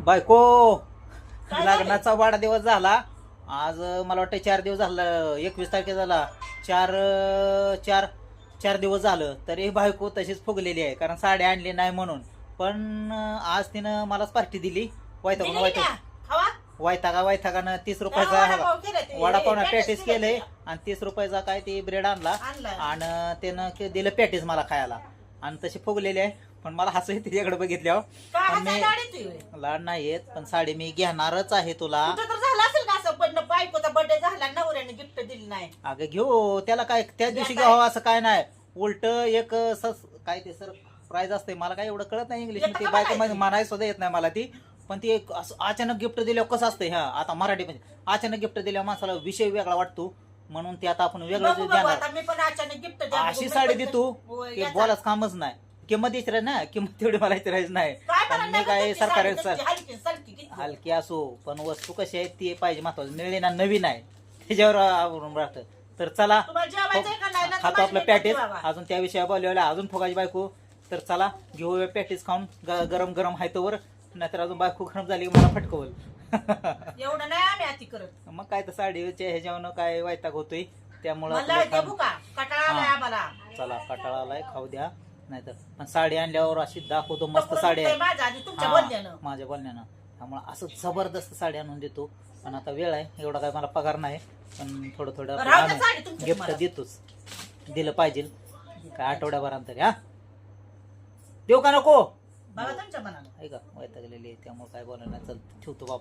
बायको काय झालं? लग्नाचा वाढदिवस झाला आज. मला वाटतं 4 दिवस झालं. 21 तारखे झाला. चार चार 4 दिवस झालं तरी बायको तशीच फुगलेली आहे, कारण साडी आणली नाही म्हणून. पण आज तिनं मलाच पार्टी दिली. दिली का? खावा. वैतागानं 30 वडापाव रुपयाचा केलं ते. वडापाव पॅटीस पॅटीस केलं केले ते. आणि 30 रुपयाचा काय ते ब्रेड आणला आणलं. आणि त्यानं दिलं पॅटीस मला खायला. आणि तशी फुगलेली आहे. पण मला हसू येते तिच्याकडे बघितल्यावर. का पण मी हाताला अडीत आहे? लाड नाही येत, पण साडी मी घेणारच आहे तुला. तुझं तर झालं असेल का असं, पण बायकोचा बर्थडे झाला नवऱ्याने गिफ्ट दिली नाही. अगं घेऊ त्याला काय, त्याच दिवशी काय? घ्यावं असं काय नाही. उलट एक काय ते सर प्राइज असते. मला काय एवढं कळत नाही इंग्लिश येतं मध्ये, का बायको म्हणायचं? म्हणायला सुद्धा येत नाही मला ती. पण ती एक असं अचानक गिफ्ट दिल्यावर कसं असतं, ह्या आता मराठीमध्ये अचानक गिफ्ट दिल्यावर माणसाला विषय वेगळा वाटतो. म्हणून ते आता आपण वेगळं बघू बघू, देणार. आता मी पण अचानक गिफ्ट अशी साडी देतो की बोलाच कामच नाही. किंमत विचारायची ना, किंमत तेवढी मला विचारायची नाही. पण मी काय सरकारी हलकी असो, पण वस्तू कशी आहे ती पाहिजे महत्वाचं. मिळली ना नवीन आहे त्याच्यावर आवरून राहतं. तर चला खातो आपलं पॅटीस. अजून त्या विषयावर बोलवलं अजून फुगाची बायको. तर चला घेऊया पॅटीस खाऊन. गरम गरम आहे तोवर, नाहीतर अजून बायको गरम झाली की मला फटकवल. एवढं नाही आम्ही अति करत. मग काय तर साडीच्या ह्याच्यावर काय वैताग होतोय त्यामुळं मला आपलं देऊ काम- का? कंटाळा आलाय हा. आम्हाला. चला कटाळा आलाय, खाऊ द्या. नाहीतर पण साडी आणल्यावर अशी दाखवतो मस्त पकडून साडी आहे. दुखतंय माझं आधी तुमच्या हा, बोलण्यानं. माझ्या बोलण्यानं. त्यामुळे असं जबरदस्त साडी आणून देतो. पण आता वेळ आहे, एवढा काय मला पगार नाही. पण थोडं थोडं राहू द्या साडी तुमची गिफ्ट तुम्हाला. देतोच. दिलं पाहिजे काय आठवड्याभरात तरी. हा देऊ का नको? बघा तुमच्या मनानं. आहे का वैतागलेली आहे, त्यामुळे काय बोलायला नाही. चल ठेवतो बाबा.